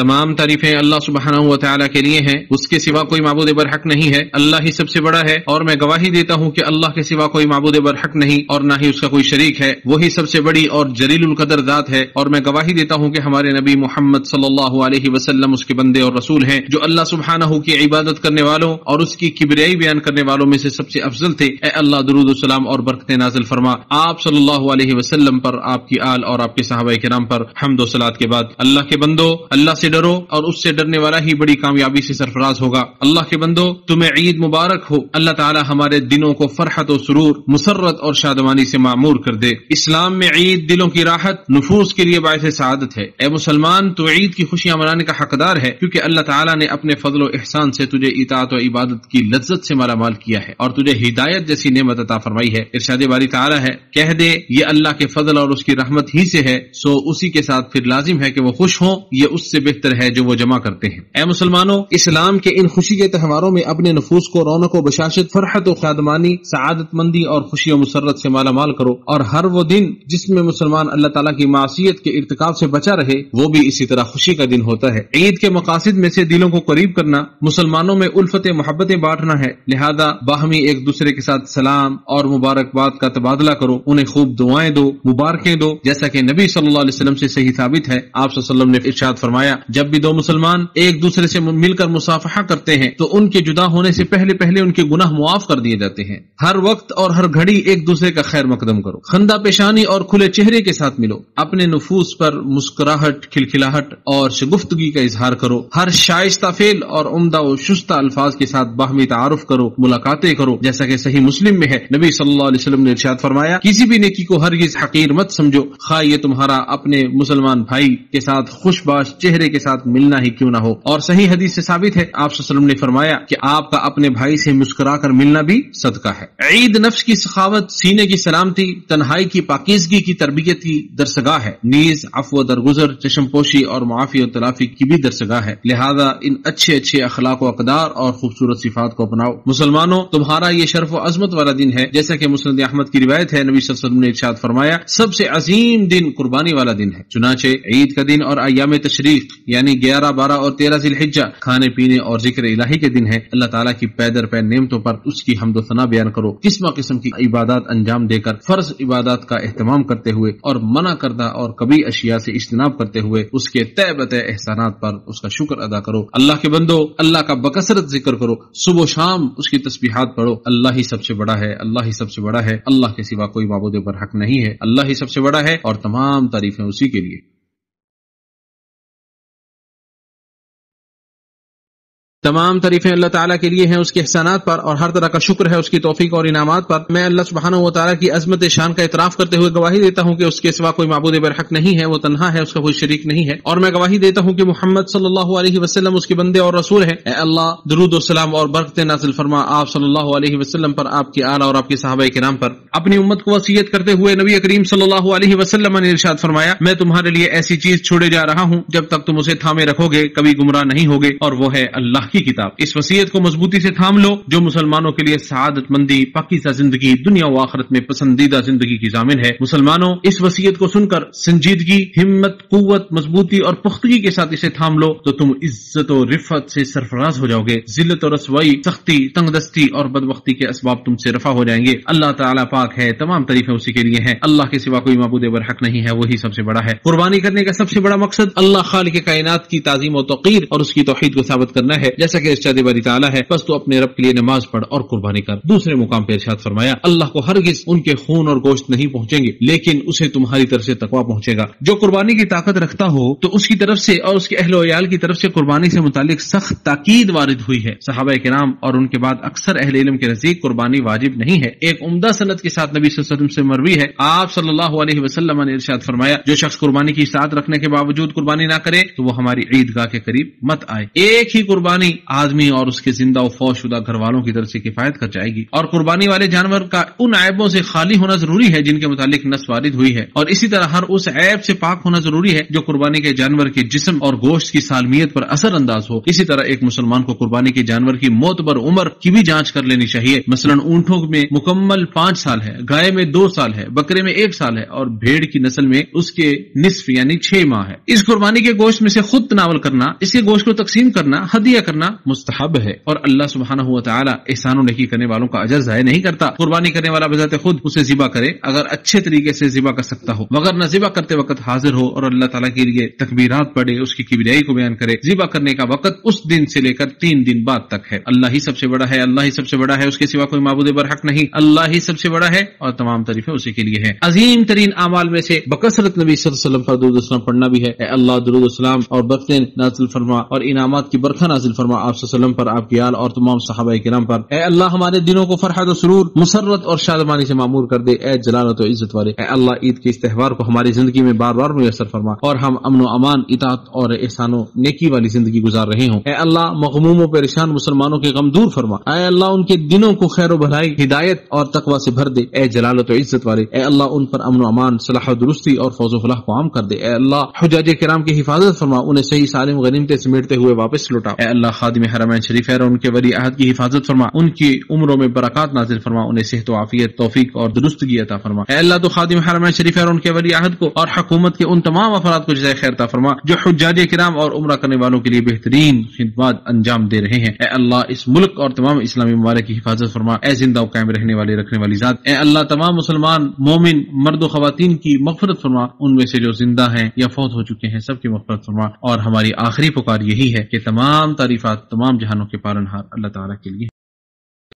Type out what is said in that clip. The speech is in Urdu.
تمام تعریفیں اللہ سبحانہ و تعالیٰ کے لیے ہیں، اس کے سوا کوئی معبود برحق نہیں ہے، اللہ ہی سب سے بڑا ہے، اور میں گواہی دیتا ہوں کہ اللہ کے سوا کوئی معبود برحق نہیں اور نہ ہی اس کا کوئی شریک ہے، وہی سب سے بڑی اور جلیل القدر ذات ہے، اور میں گواہی دیتا ہوں کہ ہمارے نبی محمد صلی اللہ علیہ وسلم اس کے بندے اور رسول ہیں، جو اللہ سبحانہ کی عبادت کرنے والوں اور اس کی کبریائی بیان کرنے والوں میں سے سب سے افضل تھے۔ اے اللہ درود و سلام اور برکتیں نازل فرما آپ صلی اللہ علیہ وسلم پر، آپ کی آل اور آپ کے صحابہ کرام پر۔ حمد و صلات کے بعد اللہ کے بندو، اللہ سے ڈرو اور اس سے ڈرنے والا ہی بڑی کامیابی سے سرفراز ہوگا۔ اللہ کے بندو، تمہیں عید مبارک ہو، اللہ تعالی ہمارے دنوں کو فرحت و سرور، مسرت اور شادمانی سے معمور کر دے۔ اسلام میں عید دلوں کی راحت، نفوس کے لیے باعث سعادت ہے۔ اے مسلمان، تو عید کی خوشیاں منانے کا حقدار ہے، کیونکہ اللہ تعالی نے اپنے فضل و احسان سے تجھے اطاعت و عبادت کی لذت سے مالا مال کیا ہے اور تجھے ہدایت جیسی نعمت عطا فرمائی ہے۔ ارشاد باری تعالی ہے، کہہ دے یہ اللہ کے فضل اور اس کی رحمت ہی سے ہے، سو اسی کے ساتھ پھر لازم ہے کہ وہ خوش ہوں، یہ اس سے بہتر ہے جو وہ جمع کرتے ہیں۔ اے مسلمانوں، اسلام کے ان خوشی کے تہواروں میں اپنے نفوس کو رونق و بشاشت، فرحت و خادمانی، سعادت مندی اور خوشی و مسرت سے مالا مال کرو، اور ہر وہ دن جس میں مسلمان اللہ تعالیٰ کی معصیت کے ارتکاب سے بچا رہے وہ بھی اسی طرح خوشی کا دن ہوتا ہے۔ عید کے مقاصد میں سے دلوں کو قریب کرنا، مسلمانوں میں الفت محبتیں بانٹنا ہے، لہذا باہمی ایک دوسرے کے ساتھ سلام اور مبارکباد کا تبادلہ کرو، انہیں خوب دعائیں دو، مبارکیں دو، جیسا کہ نبی صلی اللہ علیہ وسلم سے صحیح ثابت ہے۔ آپ صلی اللہ علیہ وسلم نے ارشاد فرمایا، جب بھی دو مسلمان ایک دوسرے سے مل کر مصافحہ کرتے ہیں تو ان کے جدا ہونے سے پہلے ان کے گناہ معاف کر دیے جاتے ہیں۔ ہر وقت اور ہر گھڑی ایک دوسرے کا خیر مقدم کرو، خندہ پیشانی اور کھلے چہرے کے ساتھ ملو، اپنے نفوس پر مسکراہٹ، کھلکھلاہٹ اور شگفتگی کا اظہار کرو، ہر شائستہ فعل اور عمدہ و شستہ الفاظ کے ساتھ باہمی تعارف کرو، ملاقاتیں کرو، جیسا کہ صحیح مسلم میں ہے، نبی صلی اللہ علیہ وسلم نے ارشاد فرمایا، کسی بھی نیکی کو ہرگز حقیر مت سمجھو، خواہ یہ تمہارا اپنے مسلمان بھائی کے ساتھ خوش باش چہرے کے ساتھ ملنا ہی کیوں نہ ہو۔ اور صحیح حدیث سے ثابت ہے، آپ صلی اللہ علیہ وسلم نے فرمایا کہ آپ کا اپنے بھائی سے مسکرا کر ملنا بھی صدقہ ہے۔ عید نفس کی سخاوت، سینے کی سلامتی، تنہائی کی پاکیزگی کی تربیت کی درسگاہ ہے، نیز عفو درگزر، چشم پوشی اور معافی و تلافی کی بھی درسگاہ ہے، لہذا ان اچھے اخلاق و اقدار اور خوبصورت صفات کو اپناؤ۔ مسلمانوں، تمہارا یہ شرف و عظمت والا دن ہے، جیسا کہ مسند احمد کی روایت ہے، نبی صلی اللہ علیہ وسلم نے ارشاد فرمایا، سب سے عظیم دن قربانی والا دن ہے۔ چنانچہ عید کا دن اور ایام تشریق یعنی 11، 12 اور 13 ذی الحجہ کھانے پینے اور ذکر الہی کے دن ہے۔ اللہ تعالیٰ کی پے در پے نعمتوں پر اس کی حمد و ثنا بیان کرو، قسم کی عبادات انجام دے کر فرض عبادات کا اہتمام کرتے ہوئے اور منع کردہ اور کبھی اشیاء سے اجتناب کرتے ہوئے اس کے تہ بتہ احسانات پر اس کا شکر ادا کرو۔ اللہ کے بندو، اللہ کا بکثرت ذکر کرو، صبح و شام اس کی تسبیحات پڑھو۔ اللہ ہی سب سے بڑا ہے، اللہ ہی سب سے بڑا ہے، اللہ کے سوا کوئی معبود برحق نہیں ہے، اللہ ہی سب سے بڑا ہے اور تمام تعریفیں اسی کے لیے۔ تمام تعریفیں اللہ تعالیٰ کے لیے ہیں، اس کے احسانات پر، اور ہر طرح کا شکر ہے اس کی توفیق اور انعامات پر۔ میں اللہ سبحانہ و تعالیٰ کی عظمت شان کا اعتراف کرتے ہوئے گواہی دیتا ہوں کہ اس کے سوا کوئی معبود برحق نہیں ہے، وہ تنہا ہے، اس کا کوئی شریک نہیں ہے، اور میں گواہی دیتا ہوں کہ محمد صلی اللہ علیہ وسلم اس کے بندے اور رسول ہیں۔ اے اللہ درود و سلام اور برکتیں نازل فرما آپ صلی اللہ علیہ وسلم پر، آپ کی آل اور آپ کے صحابہ کرام پر۔ اپنی امت کو وصیت کرتے ہوئے نبی کریم صلی اللہ علیہ وسلم نے ارشاد فرمایا، میں تمہارے لیے ایسی چیز چھوڑے جا رہا ہوں جب تک تم اسے تھامے رکھو گے کبھی گمراہ نہیں ہوگے، اور وہ ہے اللہ کی کتاب۔ اس وصیت کو مضبوطی سے تھام لو جو مسلمانوں کے لیے سعادت مندی، پاکیزہ زندگی، دنیا و آخرت میں پسندیدہ زندگی کی ضامن ہے۔ مسلمانوں، اس وصیت کو سن کر سنجیدگی، ہمت، قوت، مضبوطی اور پختگی کے ساتھ اسے تھام لو تو تم عزت و رفعت سے سرفراز ہو جاؤ گے، ذلت و رسوائی، سختی، تنگ دستی اور بدبختی کے اسباب تم سے رفع ہو جائیں گے۔ اللہ تعالیٰ پاک ہے، تمام تعریفیں اسی کے لیے ہیں، اللہ کے سوا کوئی معبود برحق نہیں ہے، وہی سب سے بڑا ہے۔ قربانی کرنے کا سب سے بڑا مقصد اللہ خالق کائنات کی تعظیم و توقیر اور اس کی توحید کو ثابت کرنا ہے، جیسا کہ ارشاد باری تعالیٰ ہے، بس تو اپنے رب کے لیے نماز پڑھ اور قربانی کر۔ دوسرے مقام پہ ارشاد فرمایا، اللہ کو ہرگز ان کے خون اور گوشت نہیں پہنچیں گے، لیکن اسے تمہاری طرف سے تقویٰ پہنچے گا۔ جو قربانی کی طاقت رکھتا ہو تو اس کی طرف سے اور اس کے اہل و عیال کی طرف سے قربانی سے متعلق سخت تاکید وارد ہوئی ہے۔ صحابہ کرام اور ان کے بعد اکثر اہل علم کے نزدیک قربانی واجب نہیں ہے۔ ایک عمدہ سند کے ساتھ نبی صلی اللہ علیہ وسلم سے مروی ہے، آپ صلی اللہ علیہ وسلم نے ارشاد فرمایا، جو شخص قربانی کی ساتھ رکھنے کے باوجود قربانی نہ کرے تو وہ ہماری عیدگاہ کے قریب مت آئے۔ ایک ہی قربانی قربانی آدمی اور اس کے زندہ و فوت شدہ گھر والوں کی طرف سے کفایت کر جائے گی، اور قربانی والے جانور کا ان عیبوں سے خالی ہونا ضروری ہے جن کے متعلق نص وارد ہوئی ہے، اور اسی طرح ہر اس عیب سے پاک ہونا ضروری ہے جو قربانی کے جانور کے جسم اور گوشت کی سالمیت پر اثر انداز ہو۔ اسی طرح ایک مسلمان کو قربانی کے جانور کی معتبر عمر کی بھی جانچ کر لینی چاہیے، مثلا اونٹوں میں مکمل 5 سال ہے، گائے میں 2 سال ہے، بکرے میں 1 سال ہے، اور بھیڑ کی نسل میں اس کے نصف یعنی 6 ماہ ہے۔ اس قربانی کے گوشت میں سے خود تناول کرنا، اس کے گوشت کو تقسیم کرنا، ہدیہ کرنا مستحب ہے، اور اللہ سبحانہ و تعالی احسان و نیکی کرنے والوں کا اجر ضائع نہیں کرتا۔ قربانی کرنے والا بذات خود اسے ذبح کرے اگر اچھے طریقے سے ذبح کر سکتا ہو، مگر نہ ذبح کرتے وقت حاضر ہو اور اللہ تعالیٰ کے لیے تکبیرات پڑھے، اس کی کبریائی کو بیان کرے۔ ذبح کرنے کا وقت اس دن سے لے کر 3 دن بعد تک ہے۔ اللہ ہی سب سے بڑا ہے، اللہ ہی سب سے بڑا ہے، اس کے سوا کوئی معبود برحق نہیں، اللہ ہی سب سے بڑا ہے اور تمام تعریفیں اسی کے لیے ہیں۔ عظیم ترین اعمال میں سے بکثرت نبی صلی اللہ علیہ وسلم پر درود و سلام پڑھنا بھی ہے۔ اے اللہ درود و سلام اور برکتیں نازل فرما اور انعامات کی برکھا نازل فرما آپ صلی اللہ علیہ وسلم پر، آپ کی آل اور تمام صحابہ کرام پر۔ اے اللہ ہمارے دلوں کو فرحت و سرور، مسرت اور شادمانی سے معمور کر دے۔ اے جلالت و عزت والے، اے اللہ عید کے اس تہوار کو ہماری زندگی میں بار بار میسر فرما اور ہم امن و امان، اطاعت اور احسان و نیکی والی زندگی گزار رہے ہوں۔ اے اللہ مغموم و پریشان مسلمانوں کے غم دور فرما، اے اللہ ان کے دنوں کو خیر و بھلائی، ہدایت اور تقوی سے بھر دے۔ اے جلالت و عزت والے، اے اللہ ان پر امن و امان، صلاح و درستی اور فوز و فلاح کو عام کر دے۔ اے اللہ حجاج کرام کی حفاظت فرما، انہیں صحیح سالم غنیمتیں سمیٹتے ہوئے واپس لوٹا۔ اے اللہ خادم حرمین شریفین اور ان کے ولی عہد کی حفاظت فرما، ان کی عمروں میں برکات نازل فرما، انہیں صحت و عافیت، توفیق اور درستگی عطا فرما۔ اے اللہ تو خادم حرمین شریفین اور ان کے ولی عہد کو اور حکومت کے ان تمام افراد کو جزائے خیر عطا فرما جو حجاج کرام اور عمرہ کرنے والوں کے لیے بہترین خدمات انجام دے رہے ہیں۔ اے اللہ اس ملک اور تمام اسلامی ممالک کی حفاظت فرما، اے زندہ و قائم رہنے والے رکھنے والی ذات۔ اے اللہ تمام مسلمان مومن مرد و خواتین کی مغفرت فرما، ان میں سے جو زندہ ہیں یا فوت ہو چکے ہیں سب کی مغفرت فرما، اور ہماری آخری پکار یہی ہے کہ تمام تعریفات تمام جہانوں کے پالنہار اللہ تعالیٰ کے لیے